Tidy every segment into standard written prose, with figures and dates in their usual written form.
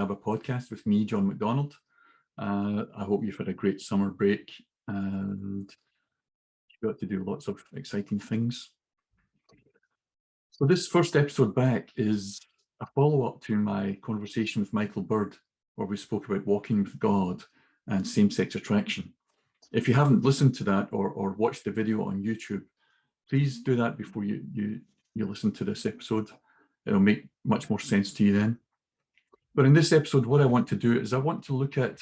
ABBA podcast with me, John McDonald. I hope you've had a great summer break and you got to do lots of exciting things. So this first episode back is a follow-up to my conversation with Michael Bird, where we spoke about walking with God and same-sex attraction. If you haven't listened to that or watched the video on YouTube, please do that before you listen to this episode. It'll make much more sense to you then. But in this episode, what I want to do is I want to look at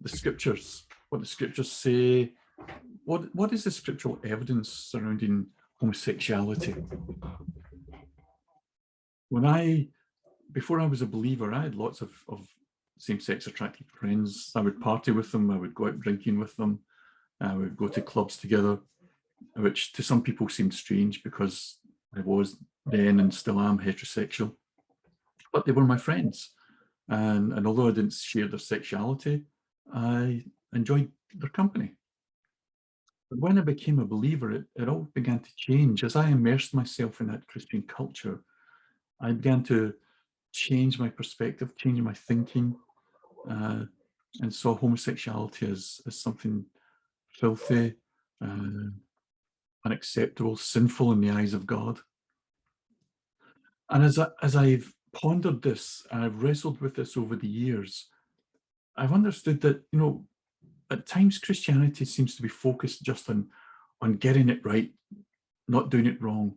the scriptures, what the scriptures say. What is the scriptural evidence surrounding homosexuality? Before I was a believer, I had lots of same-sex attracted friends. I would party with them, I would go out drinking with them, I would go to clubs together, which to some people seemed strange because I was then and still am heterosexual. But they were my friends. And although I didn't share their sexuality, I enjoyed their company. But when I became a believer, it all began to change. As I immersed myself in that Christian culture, I began to change my perspective, change my thinking, and saw homosexuality as something filthy, unacceptable, sinful in the eyes of God. And as I've pondered this and I've wrestled with this over the years, I've understood that, at times Christianity seems to be focused just on getting it right, not doing it wrong,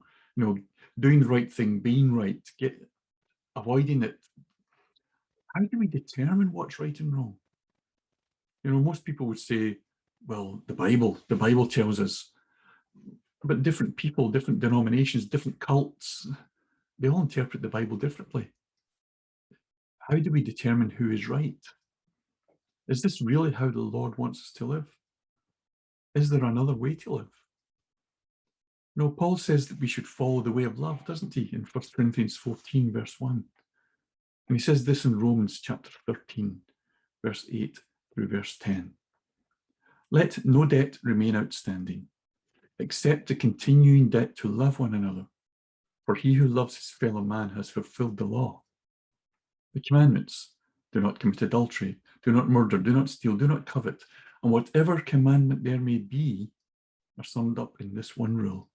doing the right thing, being right, avoiding it. How do we determine what's right and wrong? Most people would say, well, the Bible tells us. But different people, different denominations, different cults, they all interpret the Bible differently. How do we determine who is right? Is this really how the Lord wants us to live? Is there another way to live? Paul says that we should follow the way of love, doesn't he, in 1 Corinthians 14, verse 1. And he says this in Romans chapter 13, verse 8 through verse 10. Let no debt remain outstanding, except the continuing debt to love one another. For he who loves his fellow man has fulfilled the law. The commandments: do not commit adultery, do not murder, do not steal, do not covet, and whatever commandment there may be are summed up in this one rule: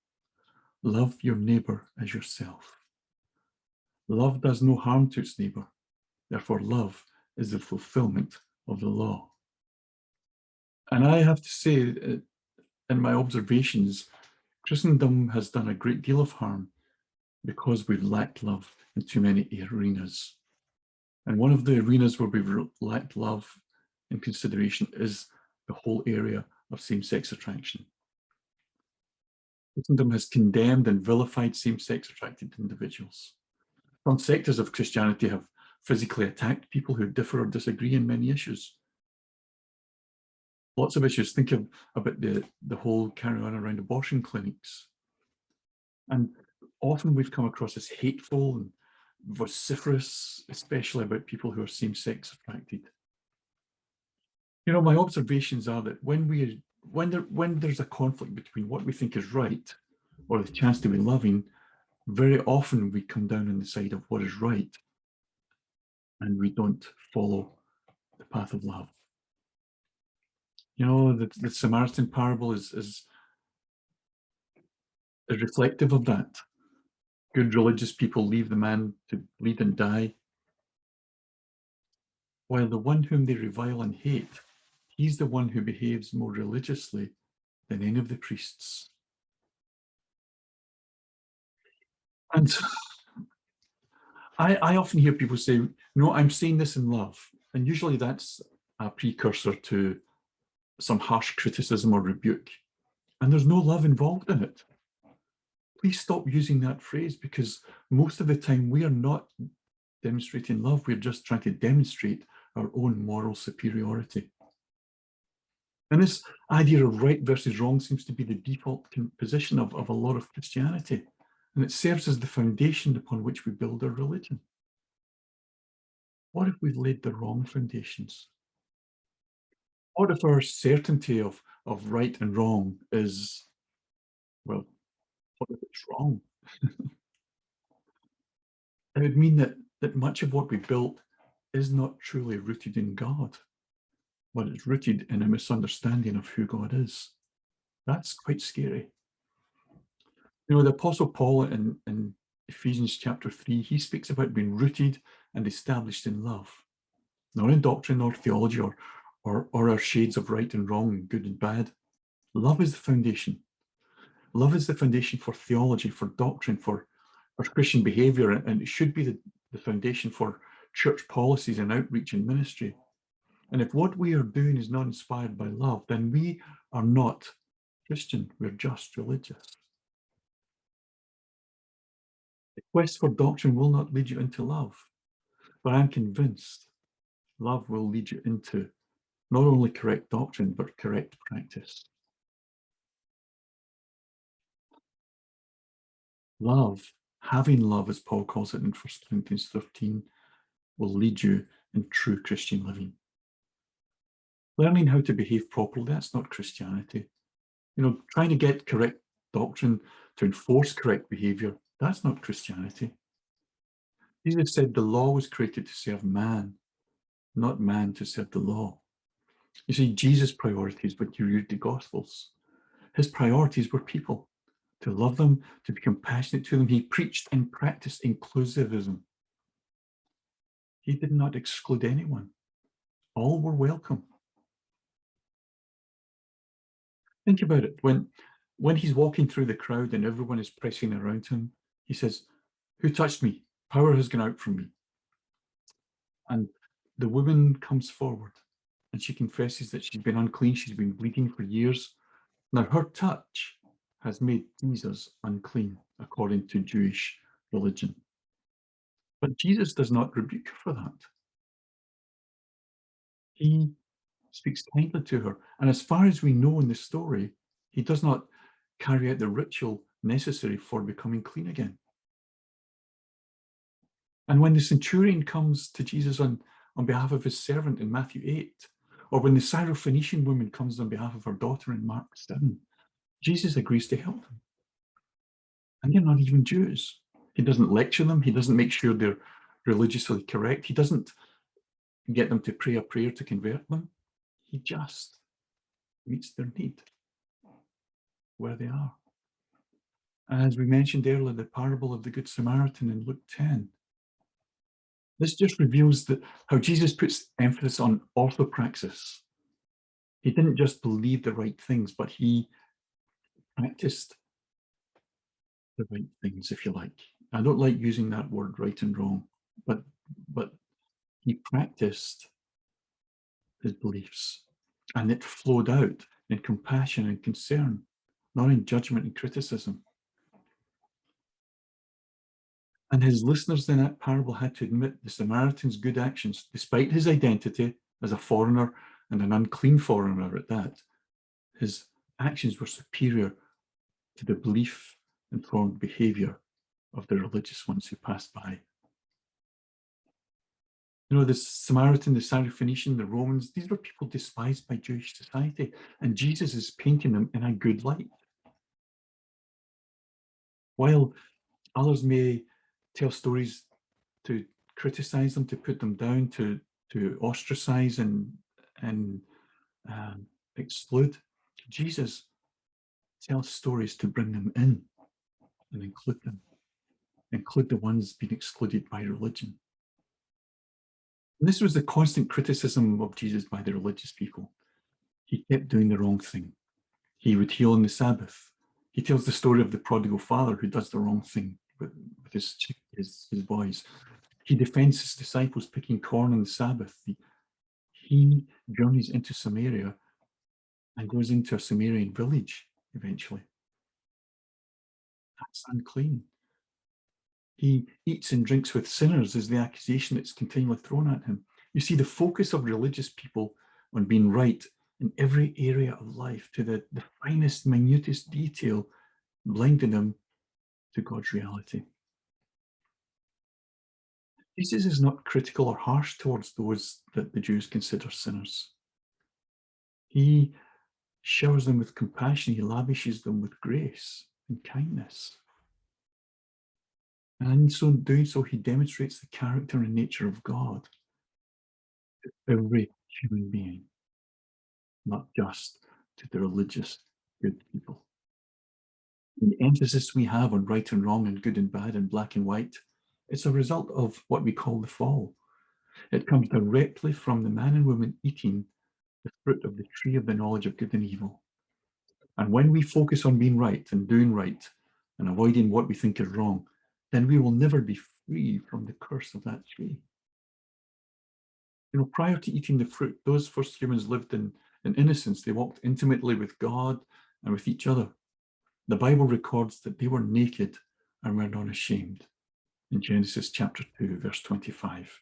love your neighbor as yourself. Love does no harm to its neighbor. Therefore, love is the fulfillment of the law. And I have to say, in my observations, Christendom has done a great deal of harm because we've lacked love in too many arenas. And one of the arenas where we've lacked love in consideration is the whole area of same-sex attraction. Christendom has condemned and vilified same-sex attracted individuals. Some sectors of Christianity have physically attacked people who differ or disagree in many issues. Lots of issues. Think about the whole carry on around abortion clinics. And often we've come across as hateful and vociferous, especially about people who are same-sex attracted. My observations are that when there's a conflict between what we think is right or the chance to be loving, very often we come down on the side of what is right and we don't follow the path of love. The Samaritan parable is reflective of that. Good religious people leave the man to bleed and die, while the one whom they revile and hate, he's the one who behaves more religiously than any of the priests. And I often hear people say, no, I'm saying this in love. And usually that's a precursor to some harsh criticism or rebuke. And there's no love involved in it. Please stop using that phrase, because most of the time we are not demonstrating love. We're just trying to demonstrate our own moral superiority. And this idea of right versus wrong seems to be the default position of a lot of Christianity. And it serves as the foundation upon which we build our religion. What if we've laid the wrong foundations? What if our certainty of right and wrong is, well, what if it's wrong? It would mean that much of what we built is not truly rooted in God, but it's rooted in a misunderstanding of who God is. That's quite scary. You know, the Apostle Paul in Ephesians chapter 3, he speaks about being rooted and established in love, not in doctrine or theology or our shades of right and wrong, good and bad. Love is the foundation. Love is the foundation for theology, for doctrine, for Christian behavior, and it should be the foundation for church policies and outreach and ministry. And if what we are doing is not inspired by love, then we are not Christian, we're just religious. The quest for doctrine will not lead you into love, but I'm convinced love will lead you into not only correct doctrine, but correct practice. Love, having love, as Paul calls it in 1 Corinthians 13, will lead you in true Christian living. Learning how to behave properly, that's not Christianity. You know, trying to get correct doctrine to enforce correct behavior, that's not Christianity. Jesus said the law was created to serve man, not man to serve the law. You see, Jesus' priorities, when you read the Gospels, his priorities were people, to love them, to be compassionate to them. He preached and practiced inclusivism. He did not exclude anyone. All were welcome. Think about it. When he's walking through the crowd and everyone is pressing around him, he says, "Who touched me? Power has gone out from me." And the woman comes forward and she confesses that she's been unclean. She's been bleeding for years. Now, her touch has made Jesus unclean, according to Jewish religion. But Jesus does not rebuke her for that. He speaks kindly to her. And as far as we know in the story, he does not carry out the ritual necessary for becoming clean again. And when the centurion comes to Jesus on behalf of his servant in Matthew 8, or when the Syrophoenician woman comes on behalf of her daughter in Mark 7, Jesus agrees to help them. And they're not even Jews. He doesn't lecture them. He doesn't make sure they're religiously correct. He doesn't get them to pray a prayer to convert them. He just meets their need where they are. As we mentioned earlier, the parable of the Good Samaritan in Luke 10. This just reveals that how Jesus puts emphasis on orthopraxis. He didn't just believe the right things, but he practiced the right things, if you like. I don't like using that word, right and wrong, but he practiced his beliefs, and it flowed out in compassion and concern, not in judgment and criticism. And his listeners in that parable had to admit the Samaritan's good actions, despite his identity as a foreigner and an unclean foreigner at that. His actions were superior to the belief-informed behavior of the religious ones who passed by. You know, the Samaritan, the Syrophoenician, the Romans, these were people despised by Jewish society, and Jesus is painting them in a good light. While others may tell stories to criticize them, to put them down, to ostracize and exclude, Jesus tells stories to bring them in and include the ones being excluded by religion. And this was the constant criticism of Jesus by the religious people. He kept doing the wrong thing. He would heal on the Sabbath. He tells the story of the prodigal father who does the wrong thing with his boys. He defends his disciples picking corn on the Sabbath. He journeys into Samaria and goes into a Samaritan village eventually. That's unclean. He eats and drinks with sinners is the accusation that's continually thrown at him. You see, the focus of religious people on being right in every area of life to the finest, minutest detail, blinding them to God's reality. Jesus is not critical or harsh towards those that the Jews consider sinners. He showers them with compassion. He lavishes them with grace and kindness. And in so doing so, he demonstrates the character and nature of God. to every human being, not just to the religious good people. And the emphasis we have on right and wrong and good and bad and black and white, it's a result of what we call the fall. It comes directly from the man and woman eating the fruit of the tree of the knowledge of good and evil. And when we focus on being right and doing right and avoiding what we think is wrong, then we will never be free from the curse of that tree. You know, prior to eating the fruit, those first humans lived in innocence. They walked intimately with God and with each other. The Bible records that they were naked and were not ashamed in Genesis chapter 2, verse 25.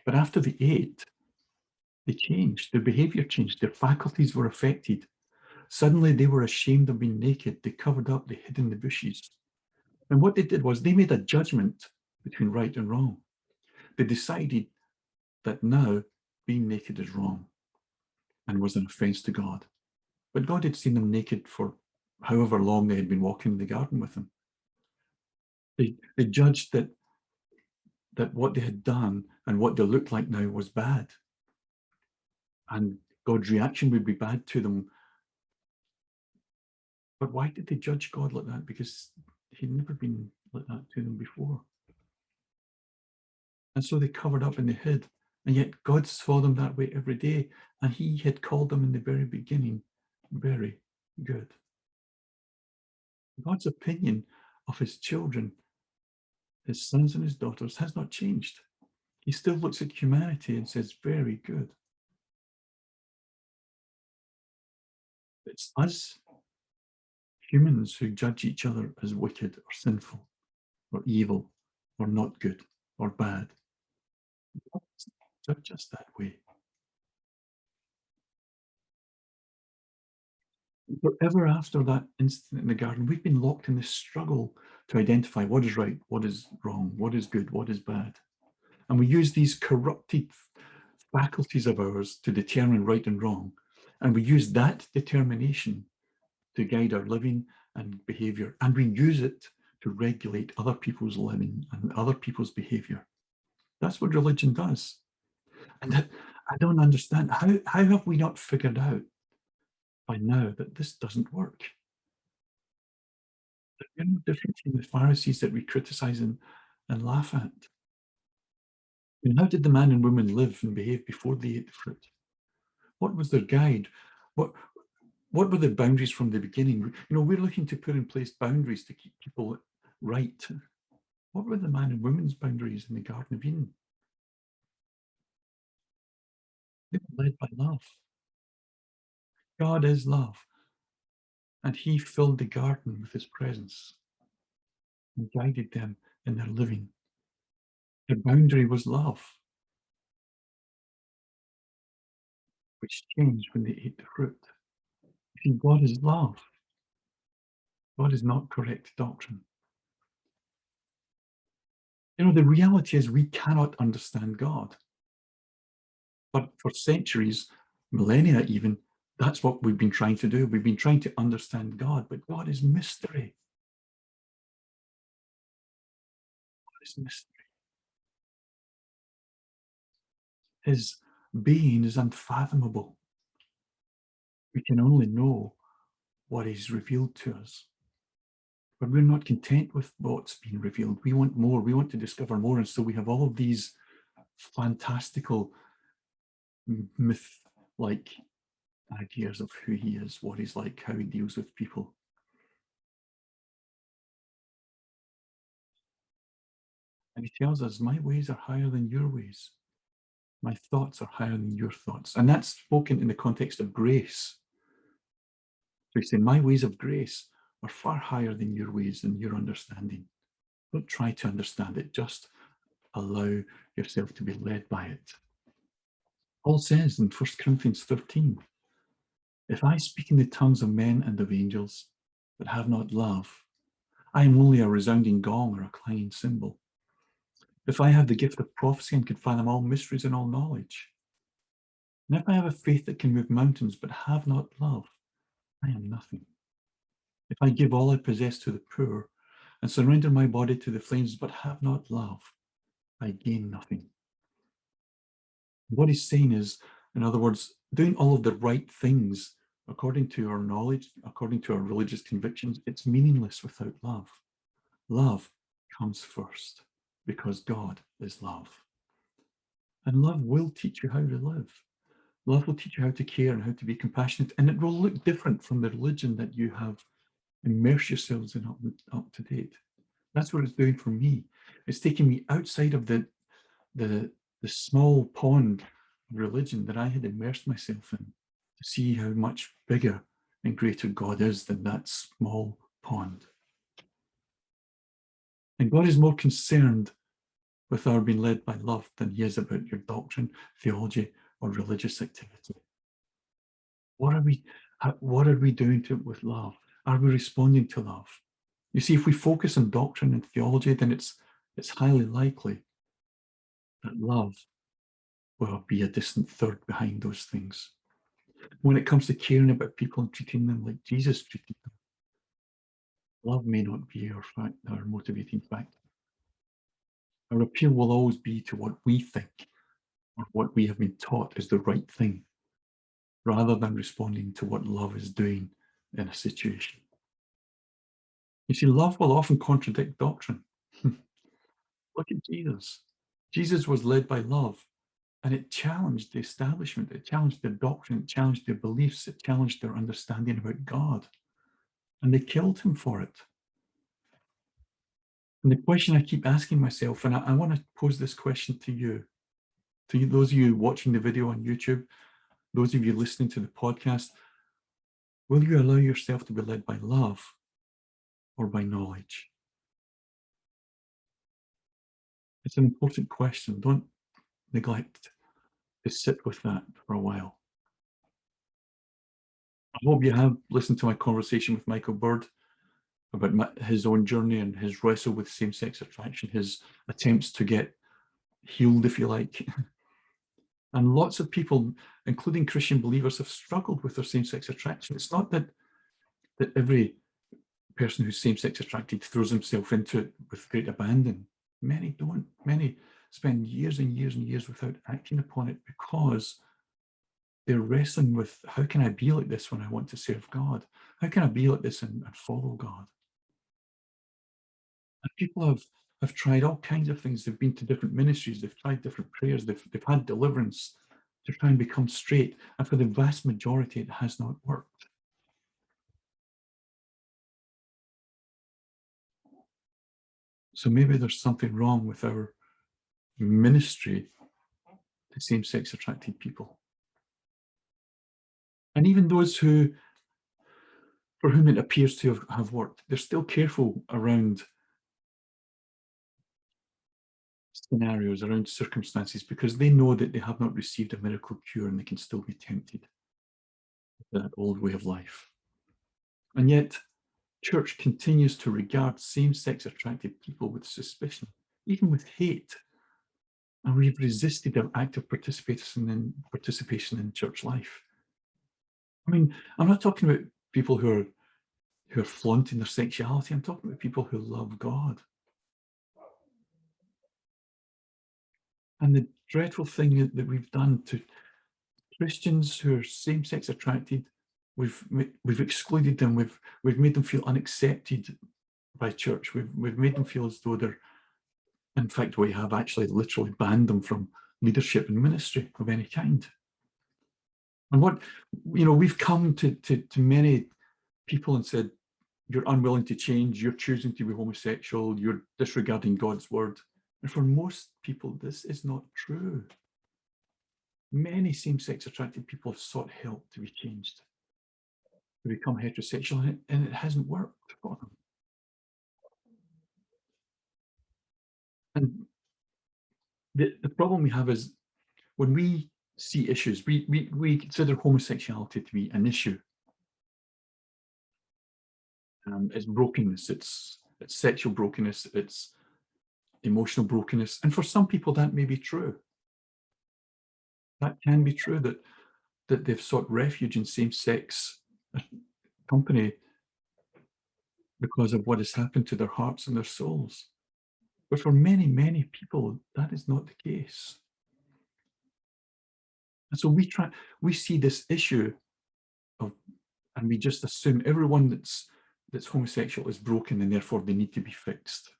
But after they ate, they changed. Their behavior changed. Their faculties were affected. Suddenly they were ashamed of being naked. They covered up, they hid in the bushes. And what they did was they made a judgment between right and wrong. They decided that now being naked is wrong and was an offense to God. But God had seen them naked for however long they had been walking in the garden with him. They judged that what they had done and what they looked like now was bad. And God's reaction would be bad to them. But why did they judge God like that? Because he'd never been like that to them before. And so they covered up and they hid. And yet God saw them that way every day. And he had called them in the very beginning very good. God's opinion of his children, his sons and his daughters, has not changed. He still looks at humanity and says, very good. It's us humans who judge each other as wicked or sinful or evil or not good or bad. God doesn't judge us that way. Forever after that incident in the garden, we've been locked in this struggle to identify what is right, what is wrong, what is good, what is bad. And we use these corrupted faculties of ours to determine right and wrong. And we use that determination to guide our living and behavior. And we use it to regulate other people's living and other people's behavior. That's what religion does. And that, I don't understand. How have we not figured out by now that this doesn't work? We're no different from the Pharisees that we criticize and laugh at. I mean, how did the man and woman live and behave before they ate the fruit? What was their guide? What were the boundaries from the beginning? You know, we're looking to put in place boundaries to keep people right. What were the man and woman's boundaries in the Garden of Eden? They were led by love. God is love. And he filled the garden with his presence and guided them in their living. The boundary was love, which changed when they ate the fruit. See, God is love. God is not correct doctrine. You know, the reality is we cannot understand God. But for centuries, millennia even, that's what we've been trying to do. We've been trying to understand God, but God is mystery. God is mystery. His being is unfathomable. We can only know what is revealed to us. But we're not content with what's been revealed. We want more. We want to discover more. And so we have all of these fantastical myth-like ideas of who he is, what he's like, how he deals with people. And he tells us, my ways are higher than your ways. My thoughts are higher than your thoughts. And that's spoken in the context of grace. So he's saying, my ways of grace are far higher than your ways and your understanding. Don't try to understand it, just allow yourself to be led by it. Paul says in 1 Corinthians 13, if I speak in the tongues of men and of angels, but have not love, I am only a resounding gong or a clanging cymbal. If I have the gift of prophecy and can fathom all mysteries and all knowledge, and if I have a faith that can move mountains but have not love, I am nothing. If I give all I possess to the poor and surrender my body to the flames but have not love, I gain nothing. What he's saying is, in other words, doing all of the right things according to our knowledge, according to our religious convictions, it's meaningless without love. Love comes first because God is love. And love will teach you how to live. Love will teach you how to care and how to be compassionate. And it will look different from the religion that you have immersed yourselves in up to date. That's what it's doing for me. It's taking me outside of the small pond of religion that I had immersed myself in to see how much bigger and greater God is than that small pond. And God is more concerned with our being led by love than he is about your doctrine, theology, or religious activity. What are we doing with love? Are we responding to love? You see, if we focus on doctrine and theology, then it's highly likely that love will be a distant third behind those things. When it comes to caring about people and treating them like Jesus treated them, love may not be our motivating factor. Our appeal will always be to what we think or what we have been taught is the right thing, rather than responding to what love is doing in a situation. You see, love will often contradict doctrine. Look at Jesus. Jesus was led by love, and it challenged the establishment, it challenged their doctrine, it challenged their beliefs, it challenged their understanding about God. And they killed him for it. And the question I keep asking myself, and I want to pose this question to you, those of you watching the video on YouTube, those of you listening to the podcast, will you allow yourself to be led by love or by knowledge? It's an important question. Don't neglect to sit with that for a while. I hope you have listened to my conversation with Michael Bird about his own journey and his wrestle with same-sex attraction, his attempts to get healed, if you like. And lots of people, including Christian believers, have struggled with their same-sex attraction. It's not that every person who's same-sex attracted throws himself into it with great abandon. Many don't. Many spend years and years and years without acting upon it because they're wrestling with, how can I be like this when I want to serve God? How can I be like this and follow God? And people have tried all kinds of things. They've been to different ministries. They've tried different prayers. They've had deliverance to try and become straight. And for the vast majority, it has not worked. So maybe there's something wrong with our ministry to same-sex attracted people. And even those for whom it appears to have worked, they're still careful around scenarios, around circumstances, because they know that they have not received a miracle cure and they can still be tempted with that old way of life. And yet, church continues to regard same-sex attracted people with suspicion, even with hate. And we've resisted their active participation in church life. I mean, I'm not talking about people who are flaunting their sexuality. I'm talking about people who love God. And the dreadful thing that we've done to Christians who are same-sex attracted, we've excluded them. We've made them feel unaccepted by church. We've made them feel as though they're, in fact, we have actually literally banned them from leadership and ministry of any kind. And we've come to many people and said, you're unwilling to change, you're choosing to be homosexual, you're disregarding God's word. And for most people, this is not true. Many same-sex attracted people have sought help to be changed, to become heterosexual, and it hasn't worked for them. And the problem we have is when we see issues, we consider homosexuality to be an issue. It's brokenness, it's sexual brokenness, it's emotional brokenness. And for some people, that may be true. That can be true, that they've sought refuge in same-sex company because of what has happened to their hearts and their souls. But for many, many people, that is not the case. And so we see this issue of, and we just assume everyone that's homosexual is broken and therefore they need to be fixed.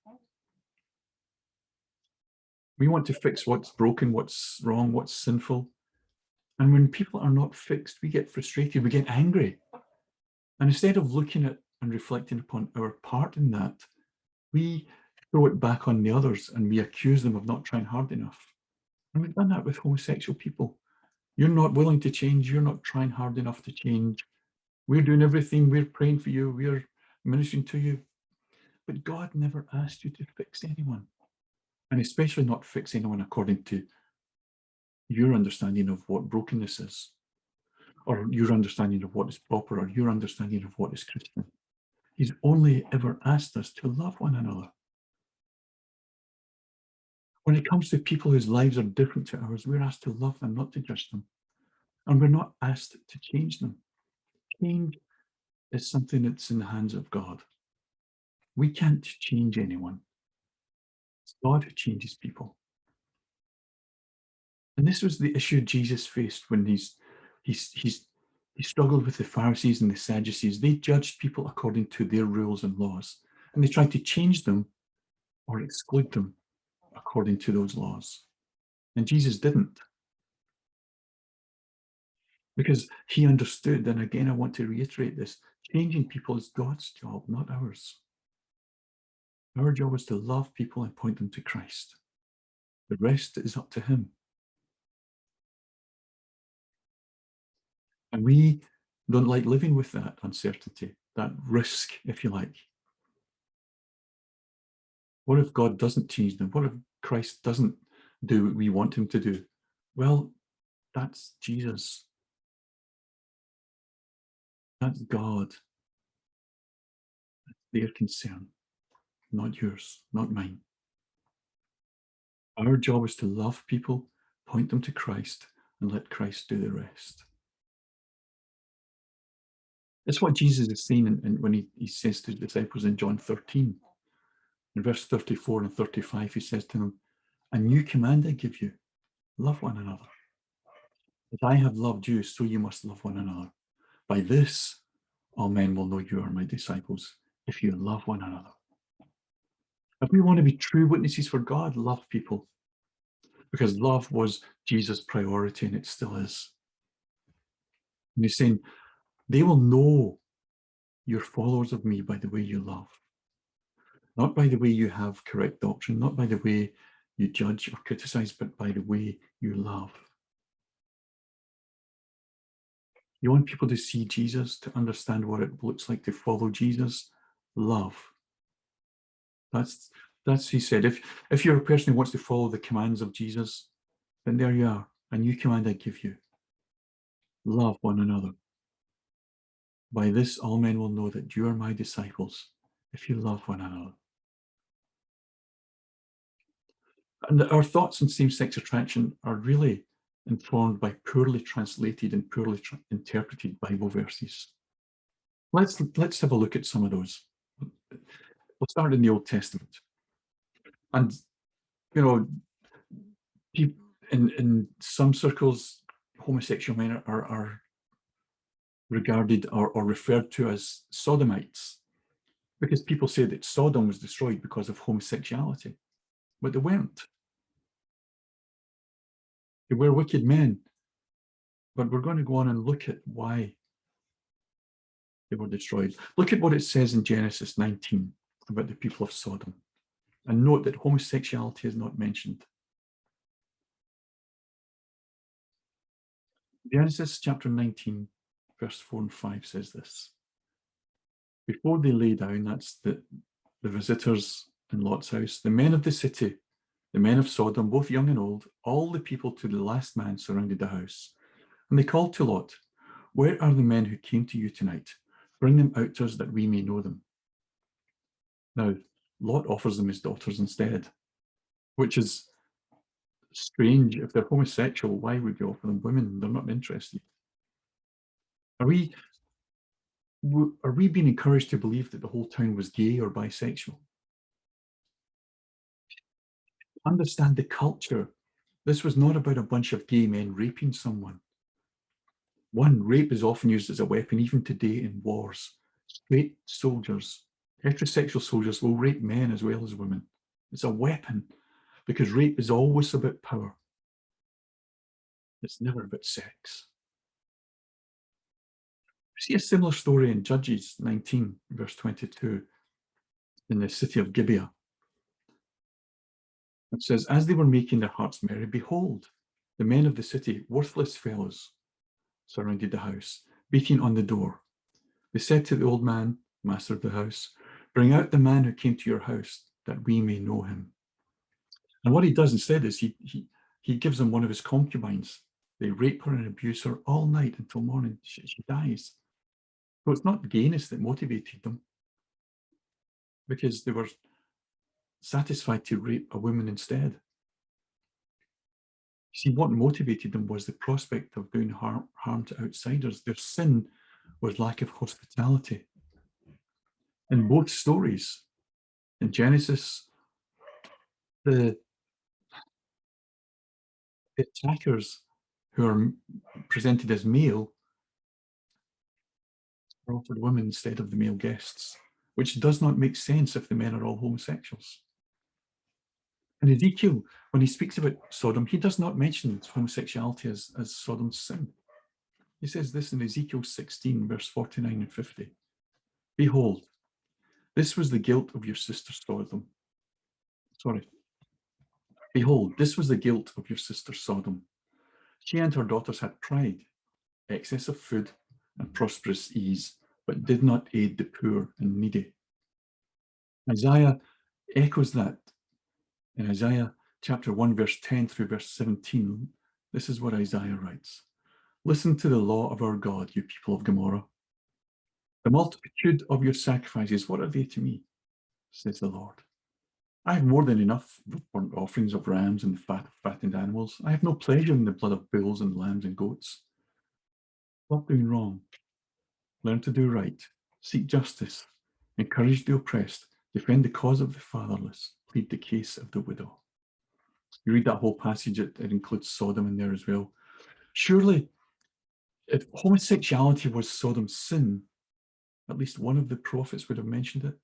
We want to fix what's broken, what's wrong, what's sinful. And when people are not fixed, we get frustrated, we get angry. And instead of looking at and reflecting upon our part in that, we throw it back on the others and we accuse them of not trying hard enough. And we've done that with homosexual people. You're not willing to change, you're not trying hard enough to change. We're doing everything, we're praying for you, we're ministering to you. But God never asked you to fix anyone. And especially not fix anyone according to your understanding of what brokenness is, or your understanding of what is proper, or your understanding of what is Christian. He's only ever asked us to love one another. When it comes to people whose lives are different to ours, we're asked to love them, not to judge them. And we're not asked to change them. Change is something that's in the hands of God. We can't change anyone. It's God who changes people. And this was the issue Jesus faced when he struggled with the Pharisees and the Sadducees. They judged people according to their rules and laws, and they tried to change them or exclude them according to those laws. And Jesus didn't, because he understood, and again, I want to reiterate this, changing people is God's job, not ours. Our job is to love people and point them to Christ. The rest is up to him. And we don't like living with that uncertainty, that risk, if you like. What if God doesn't change them? What if Christ doesn't do what we want him to do? Well, that's Jesus. That's God. That's their concern, not yours, not mine. Our job is to love people, point them to Christ, and let Christ do the rest. That's what Jesus is saying when he says to the disciples in John 13. In verse 34 and 35, he says to them, "A new command I give you, love one another. As I have loved you, so you must love one another. By this, all men will know you are my disciples, if you love one another." If we want to be true witnesses for God, love people. Because love was Jesus' priority, and it still is. And he's saying, they will know you're followers of me by the way you love. Not by the way you have correct doctrine, not by the way you judge or criticize, but by the way you love. You want people to see Jesus, to understand what it looks like to follow Jesus? Love. That's he said. If you're a person who wants to follow the commands of Jesus, then there you are. A new command I give you. Love one another. By this all men will know that you are my disciples, if you love one another. And our thoughts on same-sex attraction are really informed by poorly translated and poorly interpreted Bible verses. Let's have a look at some of those. We'll start in the Old Testament. And, you know, in some circles, homosexual men are regarded or referred to as sodomites, because people say that Sodom was destroyed because of homosexuality, but they weren't. They were wicked men, but we're going to go on and look at why they were destroyed. Look at what it says in Genesis 19 about the people of Sodom, and note that homosexuality is not mentioned. Genesis chapter 19, verse 4 and 5 says this. Before they lay down, that's the visitors in Lot's house, the men of the city, the men of Sodom, both young and old, all the people to the last man surrounded the house. And they called to Lot, "Where are the men who came to you tonight? Bring them out to us that we may know them." Now, Lot offers them his daughters instead, which is strange. If they're homosexual, why would you offer them women? They're not interested. Are we being encouraged to believe that the whole town was gay or bisexual? Understand the culture. This was not about a bunch of gay men raping someone. One, rape is often used as a weapon, even today in wars. Straight soldiers, heterosexual soldiers will rape men as well as women. It's a weapon because rape is always about power. It's never about sex. We see a similar story in Judges 19, verse 22, in the city of Gibeah. It says, as they were making their hearts merry, behold, the men of the city, worthless fellows, surrounded the house, beating on the door. They said to the old man, master of the house, bring out the man who came to your house, that we may know him. And what he does instead is he gives them one of his concubines. They rape her and abuse her all night until morning. She dies. So it's not gayness that motivated them, because they were satisfied to rape a woman instead. See, what motivated them was the prospect of doing harm to outsiders. Their sin was lack of hospitality. In both stories, in Genesis, the attackers who are presented as male are offered women instead of the male guests, which does not make sense if the men are all homosexuals. And Ezekiel, when he speaks about Sodom, he does not mention homosexuality as Sodom's sin. He says this in Ezekiel 16, verse 49 and 50. Behold, this was the guilt of your sister Sodom. Behold, this was the guilt of your sister Sodom. She and her daughters had pride, excess of food, and prosperous ease, but did not aid the poor and needy. Isaiah echoes that. In Isaiah chapter 1, verse 10 through verse 17, this is what Isaiah writes. Listen to the law of our God, you people of Gomorrah. The multitude of your sacrifices, what are they to me? Says the Lord. I have more than enough burnt offerings of rams and the fat of fattened animals. I have no pleasure in the blood of bulls and lambs and goats. Stop doing wrong. Learn to do right. Seek justice. Encourage the oppressed. Defend the cause of the fatherless. Plead the case of the widow. You read that whole passage, it includes Sodom in there as well. Surely, if homosexuality was Sodom's sin, at least one of the prophets would have mentioned it.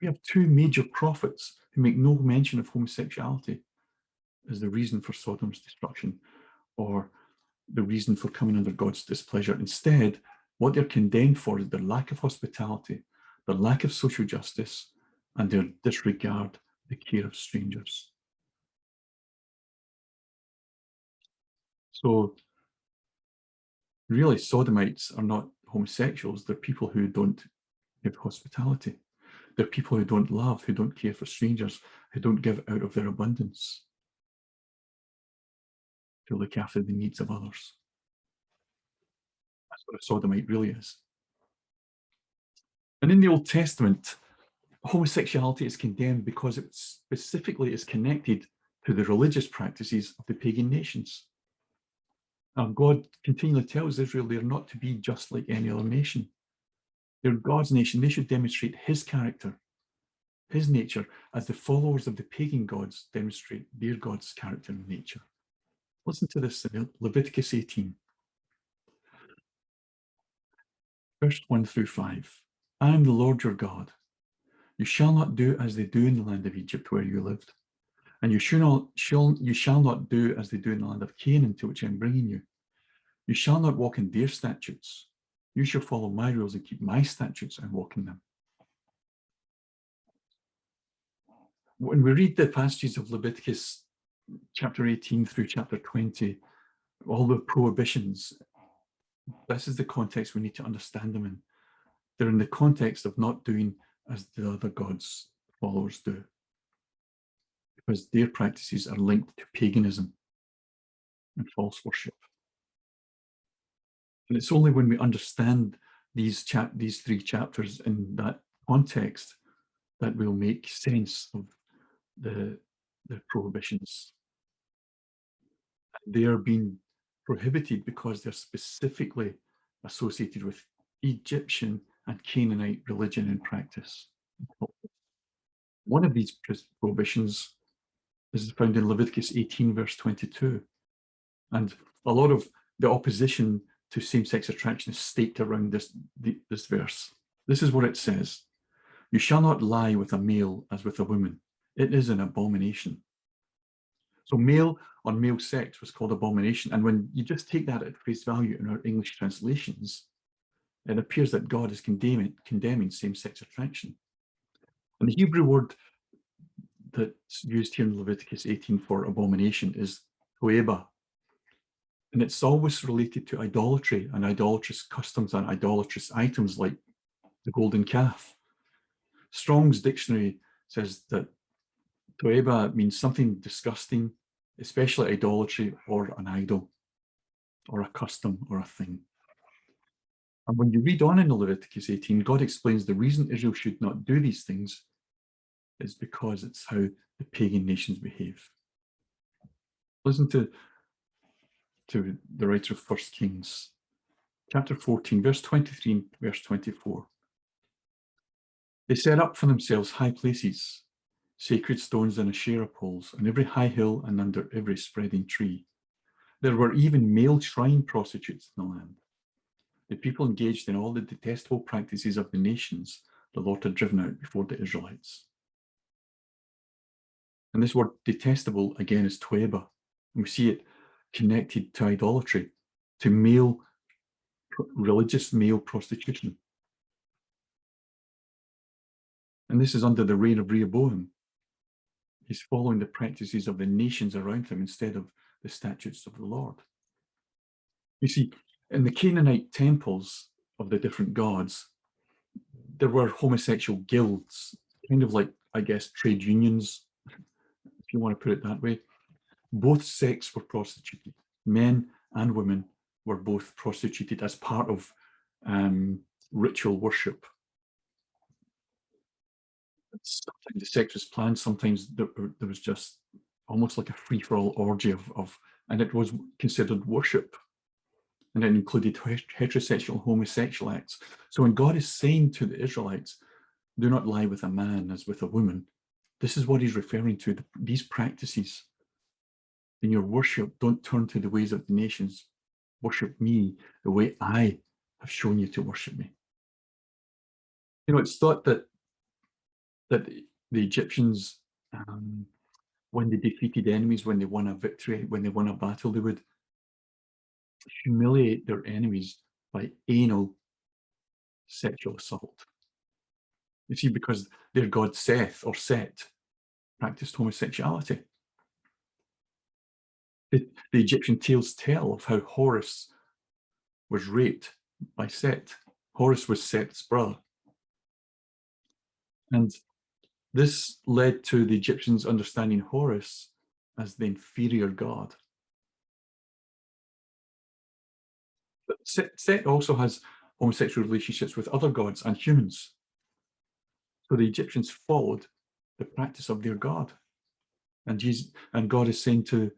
We have two major prophets who make no mention of homosexuality as the reason for Sodom's destruction or the reason for coming under God's displeasure. Instead, what they're condemned for is their lack of hospitality, their lack of social justice, and their disregard the care of strangers. So really, Sodomites are not homosexuals. They're people who don't give hospitality. They're people who don't love, who don't care for strangers, who don't give out of their abundance to look after the needs of others. That's what a sodomite really is. And in the Old Testament, homosexuality is condemned because it specifically is connected to the religious practices of the pagan nations. God continually tells Israel they're not to be just like any other nation. They're God's nation. They should demonstrate his character, his nature, as the followers of the pagan gods demonstrate their God's character and nature. Listen to this in Leviticus 18. Verse 1 through 5. I am the Lord your God. You shall not do as they do in the land of Egypt where you lived, and you shall not do as they do in the land of Canaan to which I am bringing you. You shall not walk in their statutes. You shall follow my rules and keep my statutes and walk in them. When we read the passages of Leviticus chapter 18 through chapter 20, all the prohibitions, this is the context we need to understand them in. They're in the context of not doing as the other gods' followers do, because their practices are linked to paganism and false worship. And it's only when we understand these three chapters in that context that we'll make sense of the prohibitions. They are being prohibited because they're specifically associated with Egyptian and Canaanite religion and practice. One of these prohibitions is found in Leviticus 18, verse 22. And a lot of the opposition to same-sex attraction is staked around this verse. This is what it says. You shall not lie with a male as with a woman. It is an abomination. So male on male sex was called abomination. And when you just take that at face value in our English translations, it appears that God is condemning same-sex attraction. And the Hebrew word that's used here in Leviticus 18 for abomination is toeba. And it's always related to idolatry and idolatrous customs and idolatrous items like the golden calf. Strong's dictionary says that toeba means something disgusting, especially idolatry or an idol, or a custom or a thing. And when you read on in Leviticus 18, God explains the reason Israel should not do these things is because it's how the pagan nations behave. Listen to the writer of 1 Kings, chapter 14, verse 23 and verse 24. They set up for themselves high places, sacred stones and Asherah poles on every high hill and under every spreading tree. There were even male shrine prostitutes in the land. The people engaged in all the detestable practices of the nations the Lord had driven out before the Israelites. And this word detestable again is toeba. And we see it connected to idolatry, to religious male prostitution. And this is under the reign of Rehoboam. He's following the practices of the nations around him instead of the statutes of the Lord. You see, in the Canaanite temples of the different gods, there were homosexual guilds, kind of like, I guess, trade unions, if you want to put it that way. Both sects were prostituted. Men and women were both prostituted as part of ritual worship. Sometimes the sex was planned, sometimes there was just almost like a free-for-all orgy and it was considered worship. And it included heterosexual, homosexual acts. So when God is saying to the Israelites, do not lie with a man as with a woman, this is what he's referring to, these practices. In your worship, don't turn to the ways of the nations. Worship me the way I have shown you to worship me. You know, it's thought that the Egyptians, when they defeated enemies, when they won a victory, when they won a battle, they would humiliate their enemies by anal sexual assault. You see, because their god Seth or Set practiced homosexuality. The Egyptian tales tell of how Horus was raped by Set. Horus was Set's brother. And this led to the Egyptians understanding Horus as the inferior god. But Set also has homosexual relationships with other gods and humans. So the Egyptians followed the practice of their God. And God is saying to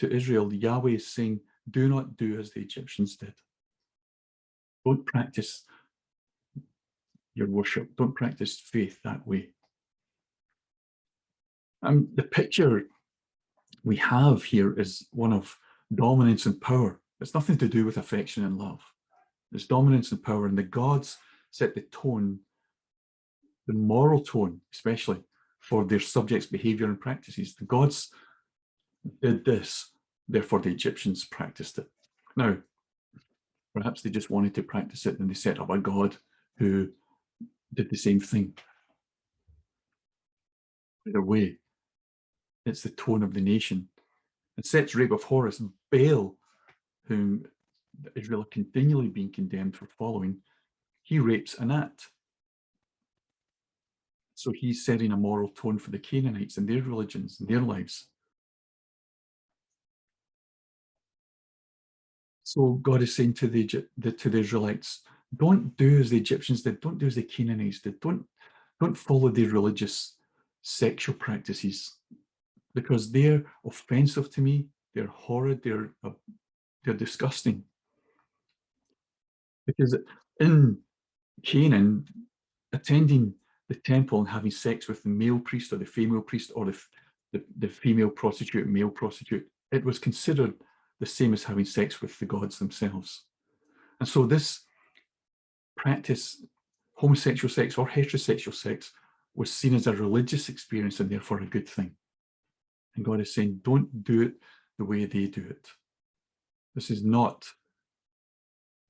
Israel, Yahweh is saying, do not do as the Egyptians did. Don't practice your worship. Don't practice faith that way. The picture we have here is one of dominance and power. It's nothing to do with affection and love. It's dominance and power, and the gods set the tone, the moral tone, especially for their subjects' behavior and practices. The gods did this, therefore the Egyptians practiced it. Now, perhaps they just wanted to practice it and they set up a god who did the same thing. Either way, it's the tone of the nation. And Set's rape of Horus, Baal, whom Israel are continually being condemned for following, he rapes Anat. So he's setting a moral tone for the Canaanites and their religions and their lives. So God is saying to the Israelites, don't do as the Egyptians did, don't do as the Canaanites did, don't follow their religious sexual practices, because they're offensive to me, they're horrid, they're disgusting. Because in Canaan, attending the temple and having sex with the male priest or the female priest or the female prostitute, male prostitute, it was considered the same as having sex with the gods themselves. And so this practice, homosexual sex or heterosexual sex, was seen as a religious experience and therefore a good thing. And God is saying, don't do it the way they do it. This is not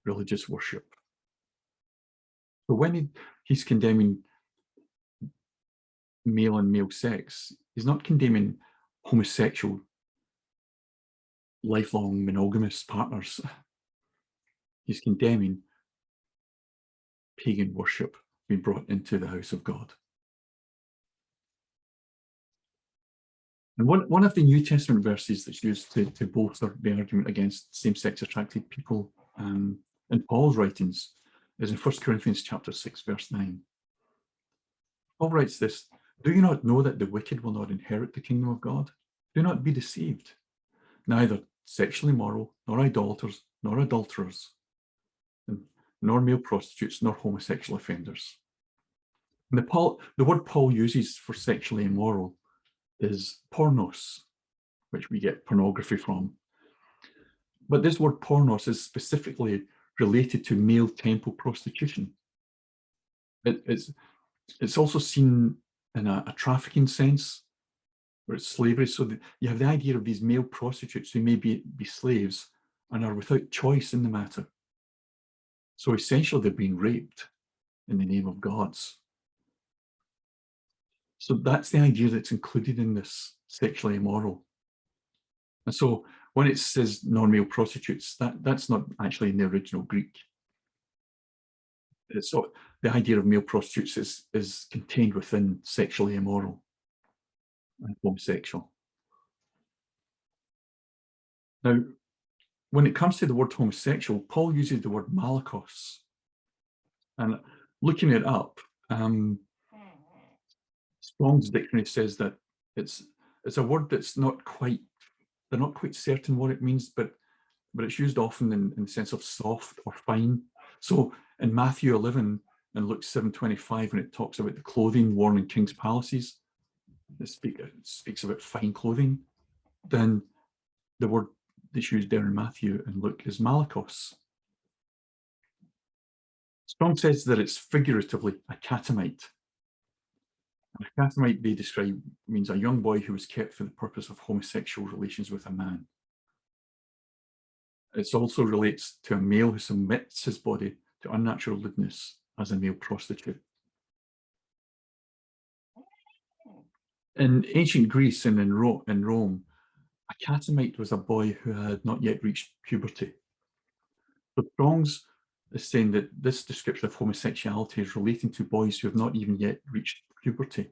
religious worship. So when he's condemning male and male sex, he's not condemning homosexual, lifelong monogamous partners. He's condemning pagan worship being brought into the house of God. And one of the New Testament verses that's used to bolster the argument against same-sex attracted people in Paul's writings is in 1 Corinthians chapter 6, verse 9. Paul writes this, "Do you not know that the wicked will not inherit the kingdom of God? Do not be deceived. Neither sexually immoral, nor idolaters, nor adulterers, nor male prostitutes, nor homosexual offenders." And the word Paul uses for sexually immoral is pornos, which we get pornography from. But this word pornos is specifically related to male temple prostitution. It's also seen in a trafficking sense, where it's slavery. So you have the idea of these male prostitutes who may be slaves and are without choice in the matter. So essentially, they're being raped in the name of gods. So that's the idea that's included in this sexually immoral. And so when it says non-male prostitutes, that's not actually in the original Greek. So the idea of male prostitutes is contained within sexually immoral and homosexual. Now, when it comes to the word homosexual, Paul uses the word malakos. And looking it up, Strong's dictionary says that it's a word that's they're not quite certain what it means, but it's used often in the sense of soft or fine. So in Matthew 11 and Luke 7:25, when it talks about the clothing worn in king's palaces, it speaks about fine clothing, then the word that's used there in Matthew and Luke is malakos. Strong says that it's figuratively a catamite. And a catamite, they describe, means a young boy who was kept for the purpose of homosexual relations with a man. It also relates to a male who submits his body to unnatural lewdness as a male prostitute. In ancient Greece and in Rome, a catamite was a boy who had not yet reached puberty. So Strong's is saying that this description of homosexuality is relating to boys who have not even yet reached puberty,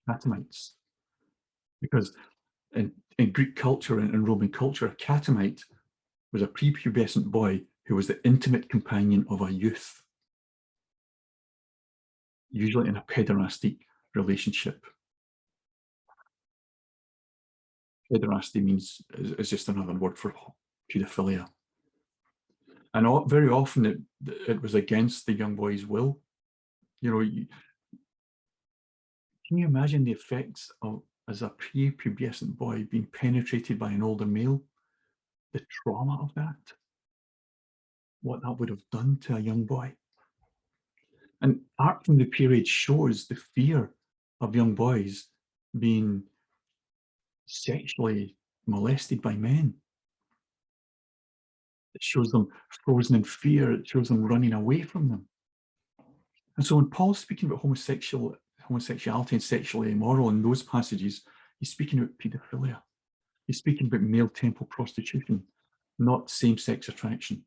catamites. Because in Greek culture and in Roman culture, a catamite was a prepubescent boy who was the intimate companion of a youth, usually in a pederastic relationship. Pederasty is just another word for paedophilia. And very often it was against the young boy's will. You know, can you imagine the effects of, as a prepubescent boy, being penetrated by an older male? The trauma of that, what that would have done to a young boy. And art from the period shows the fear of young boys being sexually molested by men. It shows them frozen in fear. It shows them running away from them. And so when Paul's speaking about homosexuality and sexually immoral in those passages, he's speaking about paedophilia. He's speaking about male temple prostitution, not same-sex attraction.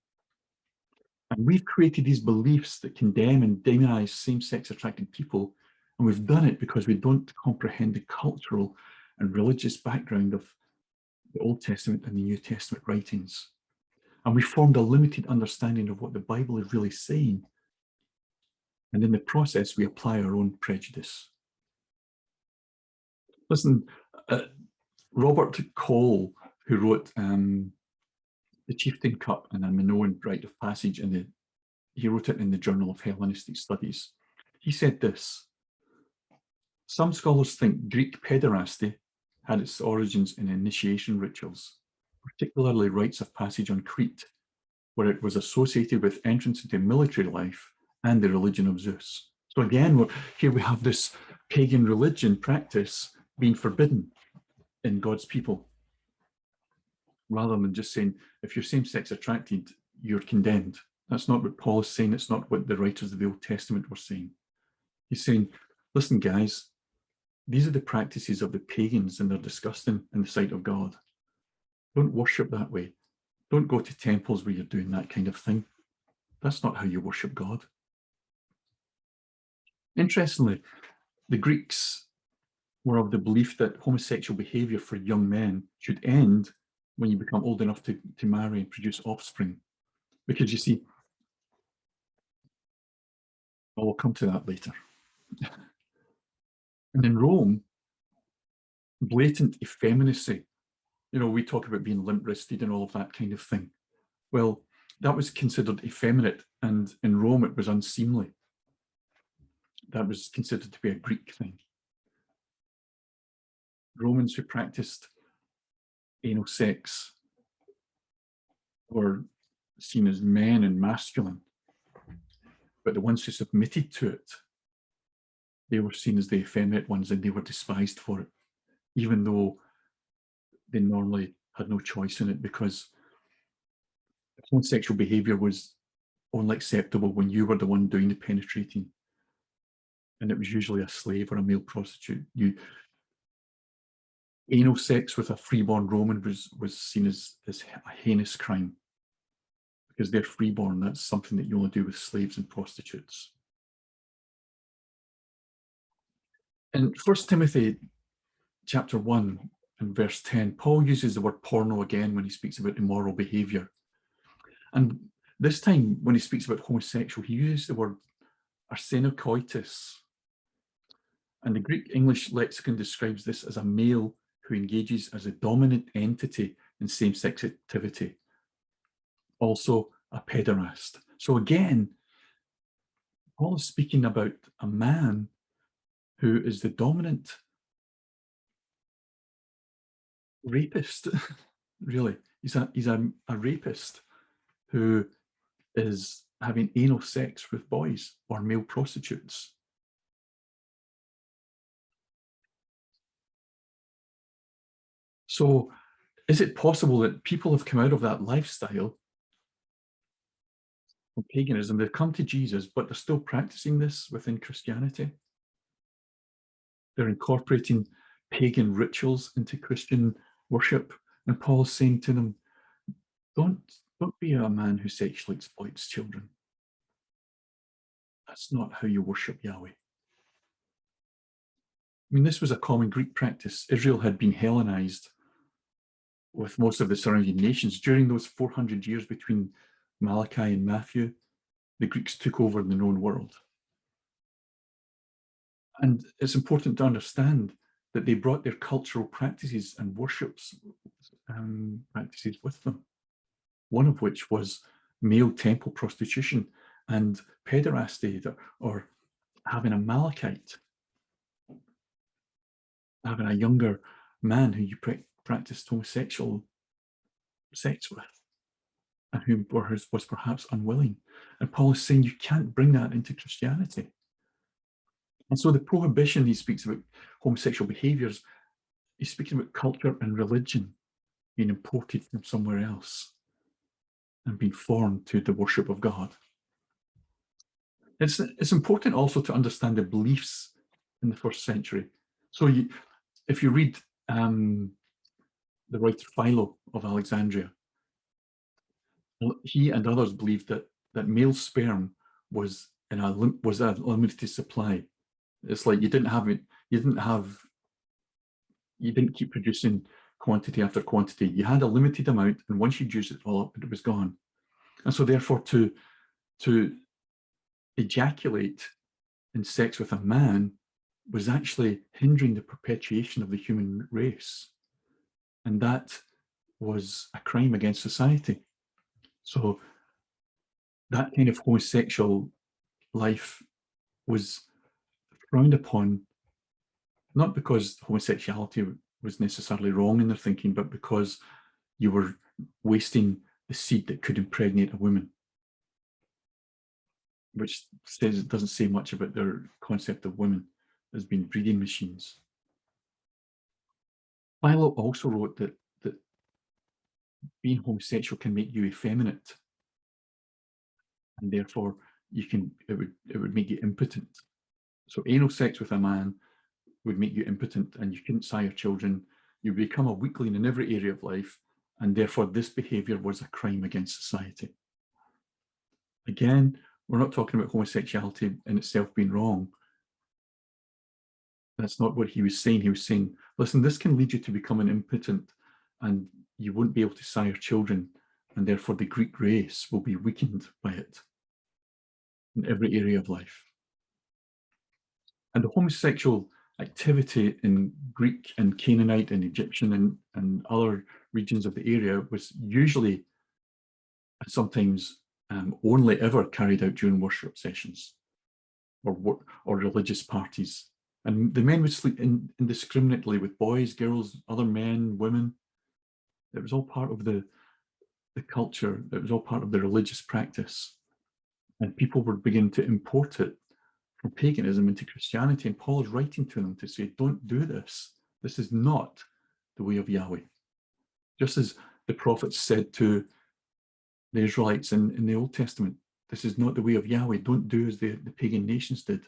And we've created these beliefs that condemn and demonize same-sex attracted people. And we've done it because we don't comprehend the cultural and religious background of the Old Testament and the New Testament writings. And we formed a limited understanding of what the Bible is really saying. And in the process, we apply our own prejudice. Listen, Robert Cole, who wrote The Chieftain Cup and a Minoan rite of passage, he wrote it in the Journal of Hellenistic Studies. He said this: "Some scholars think Greek pederasty had its origins in initiation rituals, particularly rites of passage on Crete, where it was associated with entrance into military life and the religion of Zeus. So again, here we have this pagan religion practice being forbidden in God's people, rather than just saying, if you're same-sex attracted, you're condemned. That's not what Paul is saying. It's not what the writers of the Old Testament were saying. He's saying, listen, guys, these are the practices of the pagans, and they're disgusting in the sight of God. Don't worship that way. Don't go to temples where you're doing that kind of thing. That's not how you worship God. Interestingly, the Greeks were of the belief that homosexual behavior for young men should end when you become old enough to marry and produce offspring. Because you see, I will come to that later. And in Rome, blatant effeminacy, you know, we talk about being limp-wristed and all of that kind of thing. Well, that was considered effeminate, and in Rome it was unseemly. That was considered to be a Greek thing. Romans who practiced anal sex were seen as men and masculine, but the ones who submitted to it, they were seen as the effeminate ones, and they were despised for it, even though they normally had no choice in it, because homosexual behavior was only acceptable when you were the one doing the penetrating, and it was usually a slave or a male prostitute. Anal sex with a freeborn Roman was seen as a heinous crime, because they're freeborn. That's something that you only do with slaves and prostitutes. In 1 Timothy chapter 1 and verse 10, Paul uses the word porno again when he speaks about immoral behavior. And this time, when he speaks about homosexual, he uses the word arsenokoitis. And the Greek English lexicon describes this as a male who engages as a dominant entity in same-sex activity, also a pederast. So again, Paul is speaking about a man who is the dominant rapist, really. He's a rapist who is having anal sex with boys or male prostitutes. So is it possible that people have come out of that lifestyle of paganism, they've come to Jesus, but they're still practicing this within Christianity? They're incorporating pagan rituals into Christian worship. And Paul's saying to them, don't be a man who sexually exploits children. That's not how you worship Yahweh. I mean, this was a common Greek practice. Israel had been Hellenized with most of the surrounding nations. During those 400 years between Malachi and Matthew, the Greeks took over the known world. And it's important to understand that they brought their cultural practices and worships practices with them, one of which was male temple prostitution and pederasty, or having a Malachite, having a younger man who you practiced homosexual sex with, and who was perhaps unwilling. And Paul is saying you can't bring that into Christianity. And so the prohibition he speaks about homosexual behaviors, he's speaking about culture and religion being imported from somewhere else and being foreign to the worship of God. It's important also to understand the beliefs in the first century. So if you read the writer Philo of Alexandria, he and others believed that male sperm was a limited supply. It's like you didn't keep producing quantity after quantity. You had a limited amount, and once you'd used it all up, it was gone. And so therefore to ejaculate in sex with a man was actually hindering the perpetuation of the human race. And that was a crime against society. So that kind of homosexual life was frowned upon, not because homosexuality was necessarily wrong in their thinking, but because you were wasting the seed that could impregnate a woman, which says it doesn't say much about their concept of women as being breeding machines. Philo also wrote that being homosexual can make you effeminate, and therefore it would make you impotent. So anal sex with a man would make you impotent, and you couldn't sire children. You become a weakling in every area of life, and therefore this behaviour was a crime against society. Again, we're not talking about homosexuality in itself being wrong. That's not what he was saying. He was saying, listen, this can lead you to becoming impotent, and you won't be able to sire children, and therefore the Greek race will be weakened by it in every area of life. And the homosexual activity in Greek and Canaanite and Egyptian and other regions of the area was usually, sometimes only ever, carried out during worship sessions or religious parties. And the men would sleep indiscriminately with boys, girls, other men, women. It was all part of the culture. It was all part of the religious practice. And people were beginning to import it from paganism into Christianity. And Paul is writing to them to say, don't do this. This is not the way of Yahweh. Just as the prophets said to the Israelites in the Old Testament, this is not the way of Yahweh. Don't do as the pagan nations did.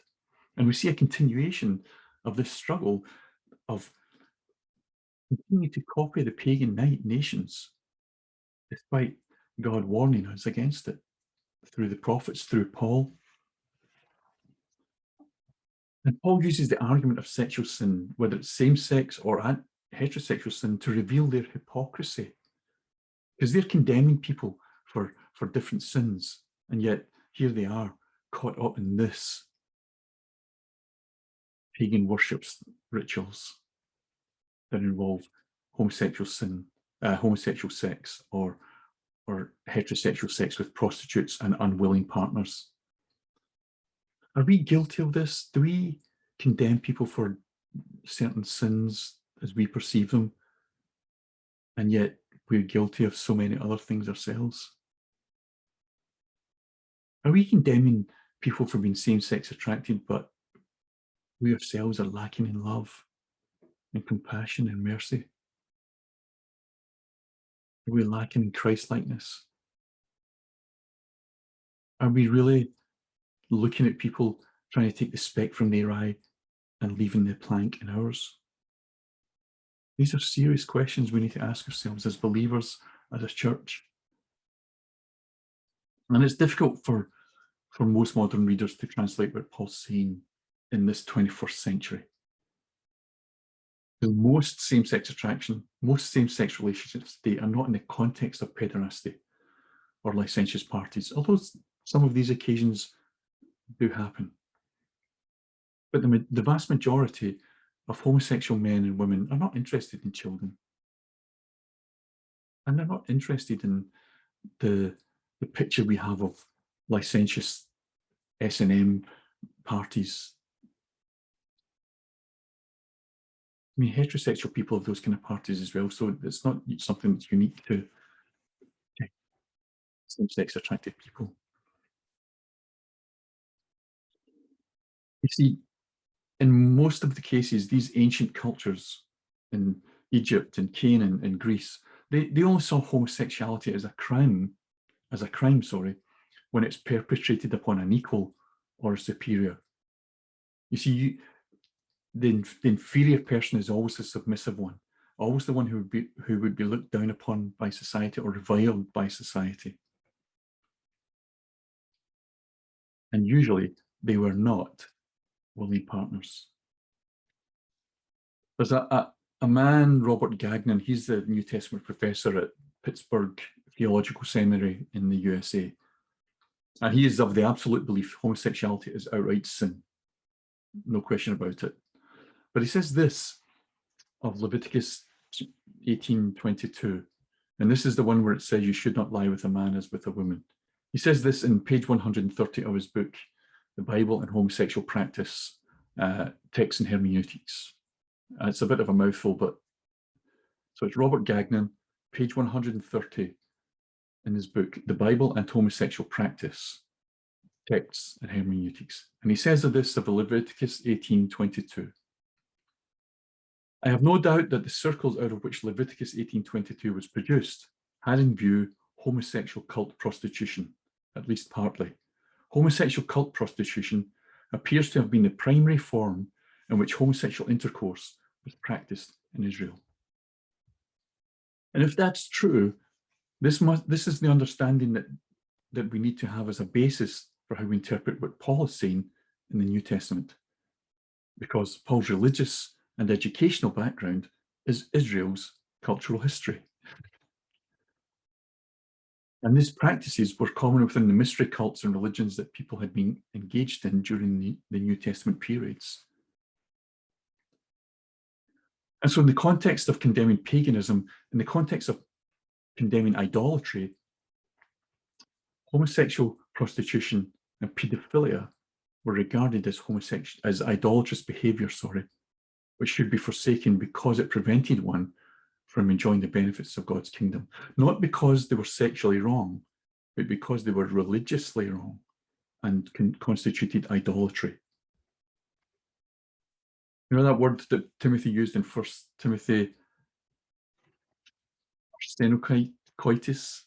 And we see a continuation of this struggle of continuing to copy the pagan nations, despite God warning us against it through the prophets, through Paul. And Paul uses the argument of sexual sin, whether it's same-sex or heterosexual sin, to reveal their hypocrisy. Because they're condemning people for different sins, and yet here they are, caught up in this pagan worship rituals that involve homosexual sin, homosexual sex, or heterosexual sex with prostitutes and unwilling partners. Are we guilty of this? Do we condemn people for certain sins as we perceive them, and yet we're guilty of so many other things ourselves? Are we condemning people for being same-sex attracted, but we ourselves are lacking in love and compassion and mercy? Are we lacking in Christ-likeness? Are we really looking at people trying to take the speck from their eye and leaving the plank in ours? These are serious questions we need to ask ourselves as believers, as a church. And it's difficult for most modern readers to translate what Paul's saying in this 21st century. Most same-sex attraction, most same-sex relationships today are not in the context of pederasty or licentious parties, although some of these occasions do happen. But the vast majority of homosexual men and women are not interested in children. And they're not interested in the picture we have of licentious S&M parties. I mean, heterosexual people have those kind of parties as well, so it's not something that's unique to same-sex attracted people. You see, in most of the cases, these ancient cultures in Egypt and Canaan and Greece, they only saw homosexuality as a crime, when it's perpetrated upon an equal or a superior. You see, the inferior person is always the submissive one, always the one who would be looked down upon by society or reviled by society. And usually they were not willing partners. There's a man, Robert Gagnon, he's the New Testament professor at Pittsburgh Theological Seminary in the USA. And he is of the absolute belief homosexuality is outright sin. No question about it. But he says this of Leviticus 18:22, and this is the one where it says you should not lie with a man as with a woman. He says this in page 130 of his book, The Bible and Homosexual Practice, Text and Hermeneutics. It's a bit of a mouthful, but so it's Robert Gagnon, page 130 in his book, The Bible and Homosexual Practice, Texts and Hermeneutics. And he says of this of Leviticus 18:22. I have no doubt that the circles out of which Leviticus 18:22 was produced had in view homosexual cult prostitution, at least partly. Homosexual cult prostitution appears to have been the primary form in which homosexual intercourse was practiced in Israel. And if that's true, this is the understanding that we need to have as a basis for how we interpret what Paul is saying in the New Testament. Because Paul's religious and educational background is Israel's cultural history. And these practices were common within the mystery cults and religions that people had been engaged in during the New Testament periods. And so in the context of condemning paganism, in the context of condemning idolatry, homosexual prostitution and paedophilia were regarded as idolatrous behavior, which should be forsaken because it prevented one from enjoying the benefits of God's kingdom. Not because they were sexually wrong, but because they were religiously wrong and constituted idolatry. You know that word that Timothy used in 1 Timothy, arsenokoitis,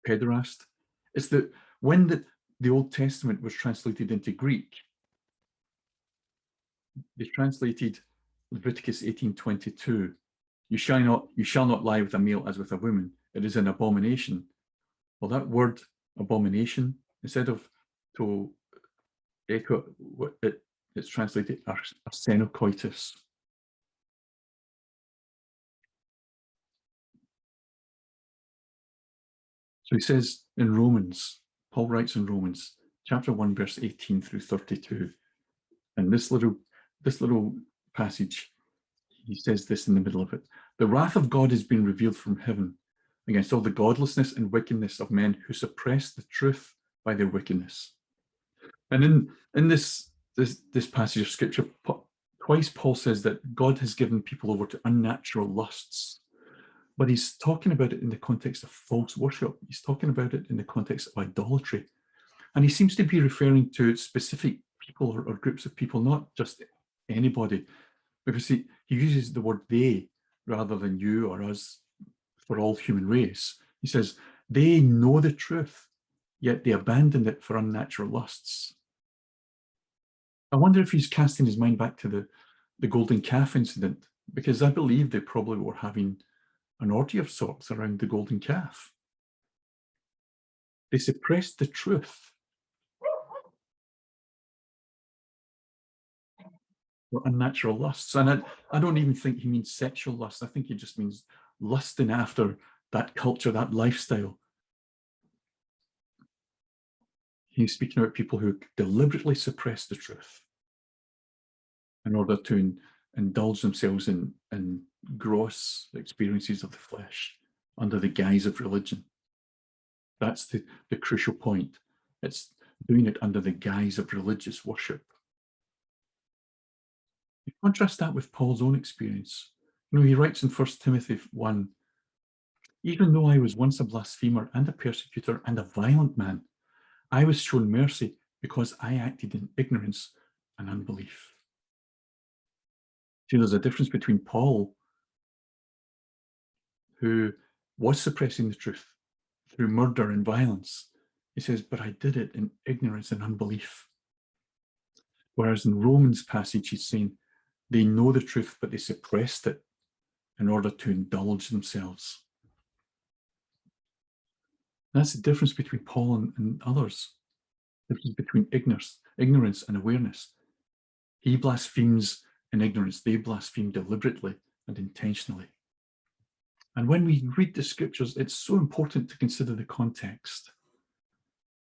pederast? It's that when the Old Testament was translated into Greek, they translated Leviticus 18:22. You shall not lie with a male as with a woman. It is an abomination. Well, that word abomination, instead of to echo, it's translated arsenokoitis. So he says in Romans, Paul writes in Romans, chapter 1, verse 18 through 32. And this little passage, he says this in the middle of it. The wrath of God has been revealed from heaven against all the godlessness and wickedness of men who suppress the truth by their wickedness. And in this passage of scripture, twice Paul says that God has given people over to unnatural lusts, but he's talking about it in the context of false worship. He's talking about it in the context of idolatry. And he seems to be referring to specific people or groups of people, not just anybody, because he uses the word they rather than you or us for all human race. He says, they know the truth, yet they abandoned it for unnatural lusts. I wonder if he's casting his mind back to the golden calf incident, because I believe they probably were having an orgy of sorts around the golden calf. They suppressed the truth for unnatural lusts. And I don't even think he means sexual lust. I think he just means lusting after that culture, that lifestyle. He's speaking about people who deliberately suppress the truth in order to indulge themselves in gross experiences of the flesh under the guise of religion. That's the crucial point. It's doing it under the guise of religious worship. You contrast that with Paul's own experience. You know, he writes in 1 Timothy 1, even though I was once a blasphemer and a persecutor and a violent man, I was shown mercy because I acted in ignorance and unbelief. See, there's a difference between Paul, who was suppressing the truth through murder and violence. He says, but I did it in ignorance and unbelief. Whereas in Romans passage, he's saying they know the truth, but they suppressed it in order to indulge themselves. That's the difference between Paul and others. The difference between ignorance and awareness. He blasphemes in ignorance. They blaspheme deliberately and intentionally. And when we read the scriptures, it's so important to consider the context.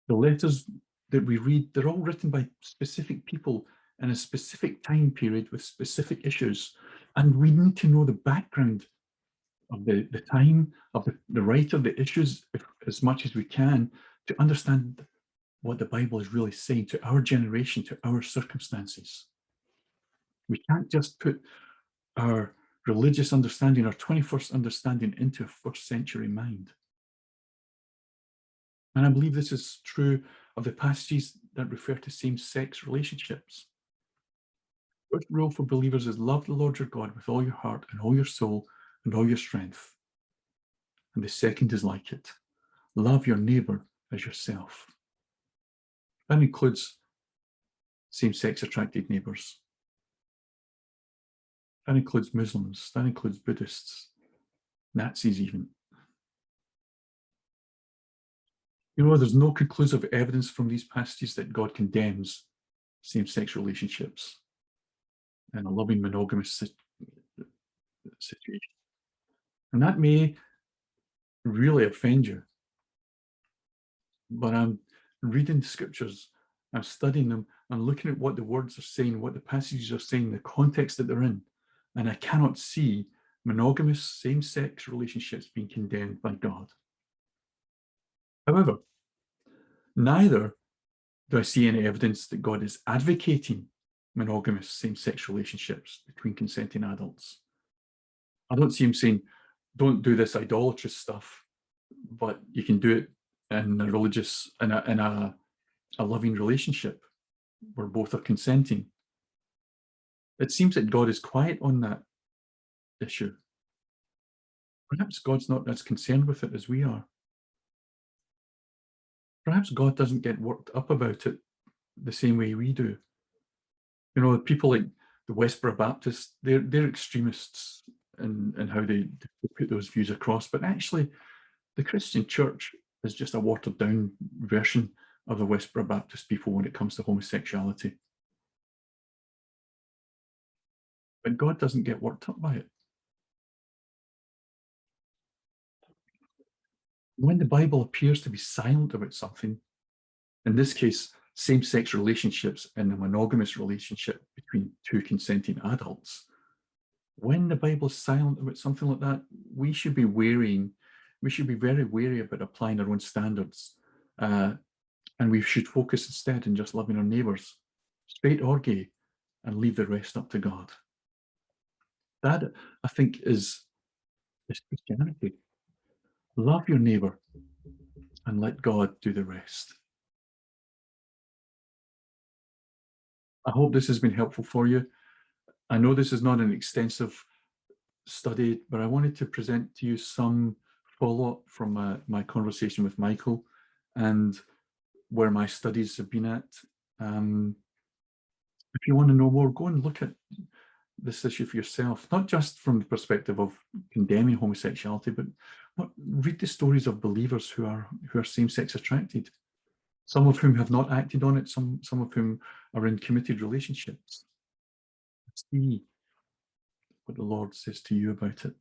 The letters that we read, they're all written by specific people in a specific time period with specific issues. And we need to know the background of the time, of the writer, the issues, as much as we can, to understand what the Bible is really saying to our generation, to our circumstances. We can't just put our religious understanding or 21st understanding into a first century mind. And I believe this is true of the passages that refer to same-sex relationships. The first rule for believers is love the Lord your God with all your heart and all your soul and all your strength. And the second is like it. Love your neighbor as yourself. That includes same-sex attracted neighbors. That includes Muslims. That includes Buddhists, Nazis even. You know, there's no conclusive evidence from these passages that God condemns same-sex relationships and a loving monogamous situation. And that may really offend you, but I'm reading the scriptures, I'm studying them, I'm looking at what the words are saying, what the passages are saying, the context that they're in, and I cannot see monogamous same-sex relationships being condemned by God. However, neither do I see any evidence that God is advocating monogamous same-sex relationships between consenting adults. I don't see him saying, don't do this idolatrous stuff, but you can do it in a religious, in a loving relationship where both are consenting. It seems that God is quiet on that issue. Perhaps God's not as concerned with it as we are. Perhaps God doesn't get worked up about it the same way we do. You know, people like the Westboro Baptists, they're extremists in how they put those views across, but actually the Christian church is just a watered down version of the Westboro Baptist people when it comes to homosexuality. But God doesn't get worked up by it. When the Bible appears to be silent about something, in this case, same-sex relationships and a monogamous relationship between two consenting adults, when the Bible is silent about something like that, we should be very wary about applying our own standards. And we should focus instead on just loving our neighbours, straight or gay, and leave the rest up to God. That, I think, is Christianity. Love your neighbour and let God do the rest. I hope this has been helpful for you. I know this is not an extensive study, but I wanted to present to you some follow-up from my conversation with Michael and where my studies have been at. If you want to know more, go and look at this issue for yourself, not just from the perspective of condemning homosexuality, but read the stories of believers who are same-sex attracted, some of whom have not acted on it, some of whom are in committed relationships. See what the Lord says to you about it.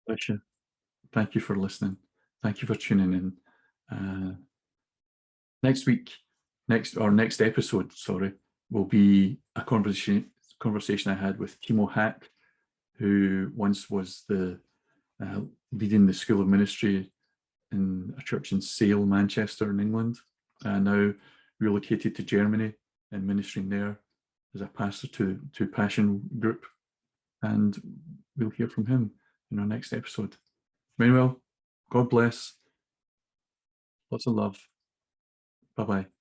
Bless you. Thank you for listening. Thank you for tuning in. Next episode, will be a conversation I had with Timo Hack, who once was leading the School of Ministry in a church in Sale, Manchester in England, now relocated to Germany and ministering there as a pastor to Passion Group. And we'll hear from him in our next episode. Very well. God bless. Lots of love. Bye-bye.